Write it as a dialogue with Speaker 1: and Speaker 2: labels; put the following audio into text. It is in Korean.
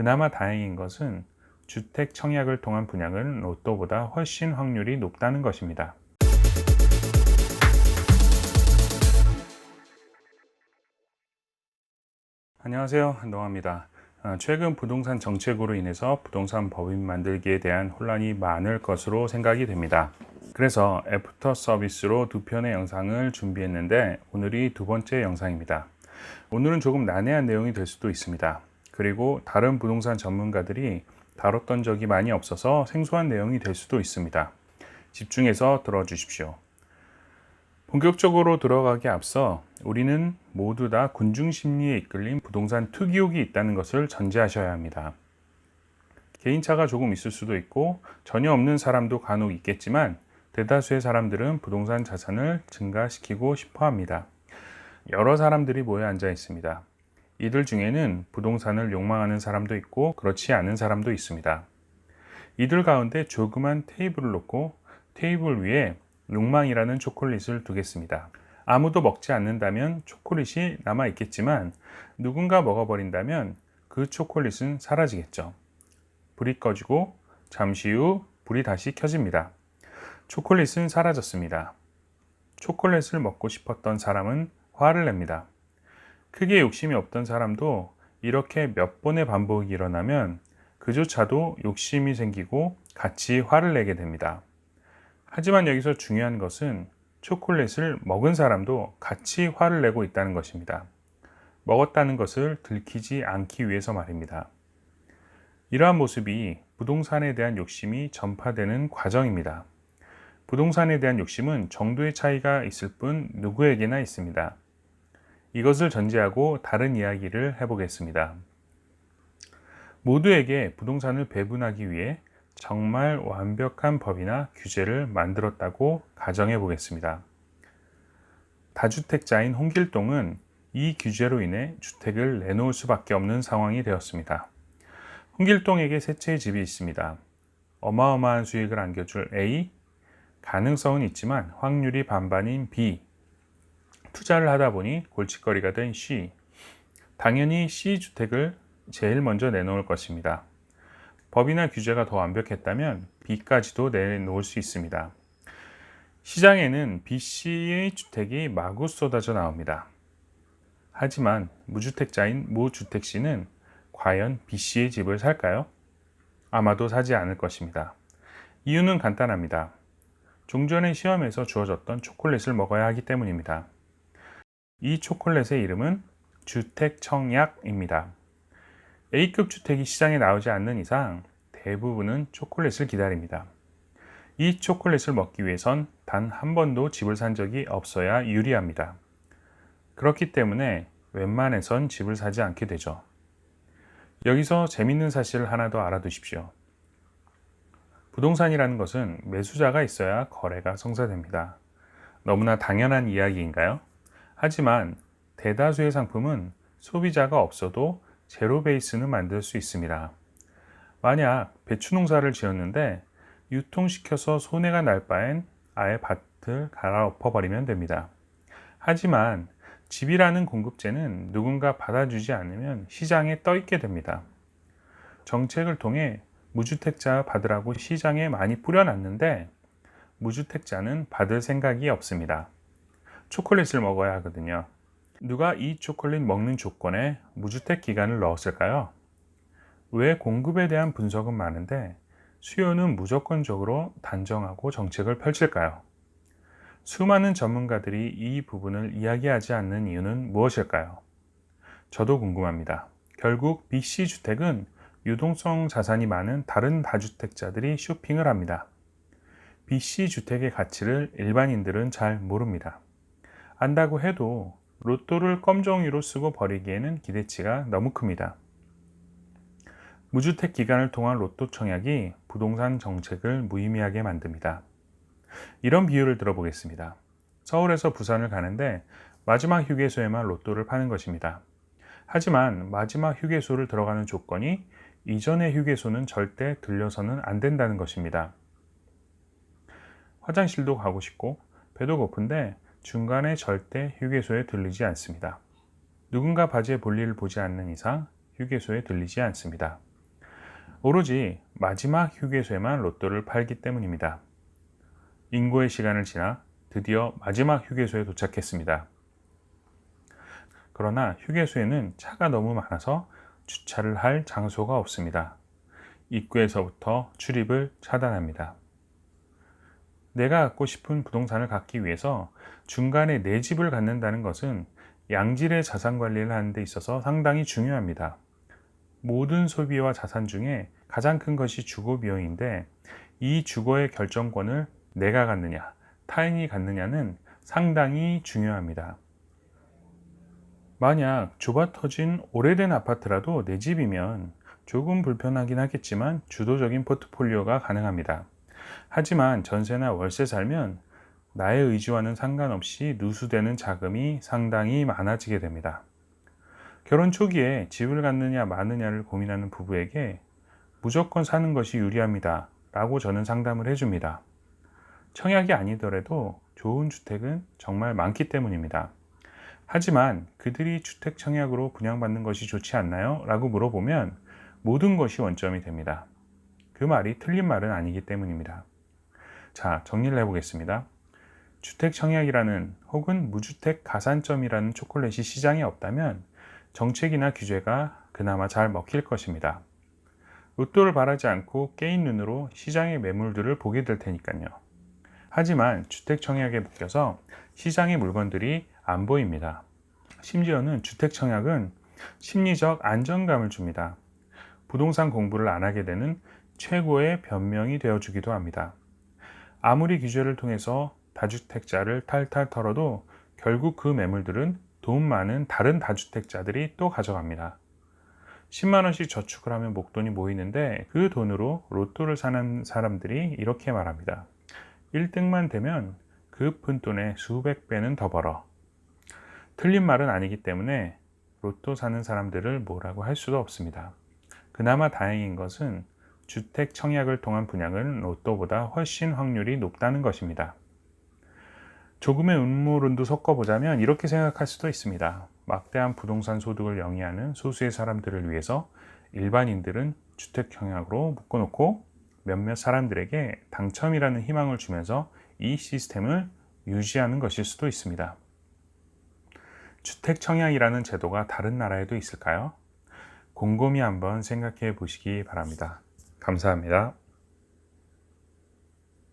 Speaker 1: 그나마 다행인 것은 주택 청약을 통한 분양은 로또보다 훨씬 확률이 높다는 것입니다. 안녕하세요, 한동화입니다. 최근 부동산 정책으로 인해서 부동산 법인 만들기에 대한 혼란이 많을 것으로 생각이 됩니다. 그래서 애프터 서비스로 두 편의 영상을 준비했는데 오늘이 두 번째 영상입니다. 오늘은 조금 난해한 내용이 될 수도 있습니다. 그리고 다른 부동산 전문가들이 다뤘던 적이 많이 없어서 생소한 내용이 될 수도 있습니다. 집중해서 들어주십시오. 본격적으로 들어가기 앞서 우리는 모두 다 군중 심리에 이끌린 부동산 투기욕이 있다는 것을 전제하셔야 합니다. 개인차가 조금 있을 수도 있고 전혀 없는 사람도 간혹 있겠지만 대다수의 사람들은 부동산 자산을 증가시키고 싶어 합니다. 여러 사람들이 모여 앉아 있습니다. 이들 중에는 부동산을 욕망하는 사람도 있고 그렇지 않은 사람도 있습니다. 이들 가운데 조그만 테이블을 놓고 테이블 위에 욕망이라는 초콜릿을 두겠습니다. 아무도 먹지 않는다면 초콜릿이 남아 있겠지만 누군가 먹어버린다면 그 초콜릿은 사라지겠죠. 불이 꺼지고 잠시 후 불이 다시 켜집니다. 초콜릿은 사라졌습니다. 초콜릿을 먹고 싶었던 사람은 화를 냅니다. 크게 욕심이 없던 사람도 이렇게 몇 번의 반복이 일어나면 그조차도 욕심이 생기고 같이 화를 내게 됩니다. 하지만 여기서 중요한 것은 초콜릿을 먹은 사람도 같이 화를 내고 있다는 것입니다. 먹었다는 것을 들키지 않기 위해서 말입니다. 이러한 모습이 부동산에 대한 욕심이 전파되는 과정입니다. 부동산에 대한 욕심은 정도의 차이가 있을 뿐 누구에게나 있습니다. 이것을 전제하고 다른 이야기를 해보겠습니다. 모두에게 부동산을 배분하기 위해 정말 완벽한 법이나 규제를 만들었다고 가정해 보겠습니다. 다주택자인 홍길동은 이 규제로 인해 주택을 내놓을 수밖에 없는 상황이 되었습니다. 홍길동에게 세 채의 집이 있습니다. 어마어마한 수익을 안겨줄 A, 가능성은 있지만 확률이 반반인 B, 투자를 하다 보니 골칫거리가 된 C, 당연히 C 주택을 제일 먼저 내놓을 것입니다. 법이나 규제가 더 완벽했다면 B까지도 내놓을 수 있습니다. 시장에는 B씨의 주택이 마구 쏟아져 나옵니다. 하지만 무주택자인 무주택씨는 과연 B씨의 집을 살까요? 아마도 사지 않을 것입니다. 이유는 간단합니다. 종전의 시험에서 주어졌던 초콜릿을 먹어야 하기 때문입니다. 이 초콜릿의 이름은 주택청약입니다. A급 주택이 시장에 나오지 않는 이상 대부분은 초콜릿을 기다립니다. 이 초콜릿을 먹기 위해선 단 한 번도 집을 산 적이 없어야 유리합니다. 그렇기 때문에 웬만해선 집을 사지 않게 되죠. 여기서 재밌는 사실을 하나 더 알아두십시오. 부동산이라는 것은 매수자가 있어야 거래가 성사됩니다. 너무나 당연한 이야기인가요? 하지만 대다수의 상품은 소비자가 없어도 제로 베이스는 만들 수 있습니다. 만약 배추 농사를 지었는데 유통시켜서 손해가 날 바엔 아예 밭을 갈아엎어버리면 됩니다. 하지만 집이라는 공급재는 누군가 받아주지 않으면 시장에 떠있게 됩니다. 정책을 통해 무주택자 받으라고 시장에 많이 뿌려놨는데 무주택자는 받을 생각이 없습니다. 초콜릿을 먹어야 하거든요. 누가 이 초콜릿 먹는 조건에 무주택 기간을 넣었을까요? 왜 공급에 대한 분석은 많은데 수요는 무조건적으로 단정하고 정책을 펼칠까요? 수많은 전문가들이 이 부분을 이야기하지 않는 이유는 무엇일까요? 저도 궁금합니다. 결국 B씨 주택은 유동성 자산이 많은 다른 다주택자들이 쇼핑을 합니다. B씨 주택의 가치를 일반인들은 잘 모릅니다. 안다고 해도 로또를 껌종이로 쓰고 버리기에는 기대치가 너무 큽니다. 무주택 기간을 통한 로또 청약이 부동산 정책을 무의미하게 만듭니다. 이런 비유를 들어보겠습니다. 서울에서 부산을 가는데 마지막 휴게소에만 로또를 파는 것입니다. 하지만 마지막 휴게소를 들어가는 조건이 이전의 휴게소는 절대 들려서는 안 된다는 것입니다. 화장실도 가고 싶고 배도 고픈데 중간에 절대 휴게소에 들리지 않습니다. 누군가 바지에 볼일을 보지 않는 이상 휴게소에 들리지 않습니다. 오로지 마지막 휴게소에만 로또를 팔기 때문입니다. 인고의 시간을 지나 드디어 마지막 휴게소에 도착했습니다. 그러나 휴게소에는 차가 너무 많아서 주차를 할 장소가 없습니다. 입구에서부터 출입을 차단합니다. 내가 갖고 싶은 부동산을 갖기 위해서 중간에 내 집을 갖는다는 것은 양질의 자산 관리를 하는 데 있어서 상당히 중요합니다. 모든 소비와 자산 중에 가장 큰 것이 주거 비용인데 이 주거의 결정권을 내가 갖느냐, 타인이 갖느냐는 상당히 중요합니다. 만약 좁아 터진 오래된 아파트라도 내 집이면 조금 불편하긴 하겠지만 주도적인 포트폴리오가 가능합니다. 하지만 전세나 월세 살면 나의 의지와는 상관없이 누수되는 자금이 상당히 많아지게 됩니다. 결혼 초기에 집을 갖느냐 마느냐를 고민하는 부부에게 무조건 사는 것이 유리합니다 라고 저는 상담을 해줍니다. 청약이 아니더라도 좋은 주택은 정말 많기 때문입니다. 하지만 그들이 주택 청약으로 분양받는 것이 좋지 않나요? 라고 물어보면 모든 것이 원점이 됩니다. 그 말이 틀린 말은 아니기 때문입니다. 자, 정리를 해보겠습니다. 주택 청약이라는 혹은 무주택 가산점이라는 초콜릿이 시장에 없다면 정책이나 규제가 그나마 잘 먹힐 것입니다. 로또를 바라지 않고 깨인 눈으로 시장의 매물들을 보게 될 테니까요. 하지만 주택 청약에 묶여서 시장의 물건들이 안 보입니다. 심지어는 주택 청약은 심리적 안정감을 줍니다. 부동산 공부를 안 하게 되는 최고의 변명이 되어주기도 합니다. 아무리 규제를 통해서 다주택자를 탈탈 털어도 결국 그 매물들은 돈 많은 다른 다주택자들이 또 가져갑니다. 10만원씩 저축을 하면 목돈이 모이는데 그 돈으로 로또를 사는 사람들이 이렇게 말합니다. 1등만 되면 그 푼돈의 수백 배는 더 벌어. 틀린 말은 아니기 때문에 로또 사는 사람들을 뭐라고 할 수도 없습니다. 그나마 다행인 것은 주택 청약을 통한 분양은 로또보다 훨씬 확률이 높다는 것입니다. 조금의 음모론도 섞어보자면 이렇게 생각할 수도 있습니다. 막대한 부동산 소득을 영위하는 소수의 사람들을 위해서 일반인들은 주택 청약으로 묶어놓고 몇몇 사람들에게 당첨이라는 희망을 주면서 이 시스템을 유지하는 것일 수도 있습니다. 주택 청약이라는 제도가 다른 나라에도 있을까요? 곰곰이 한번 생각해 보시기 바랍니다. 감사합니다.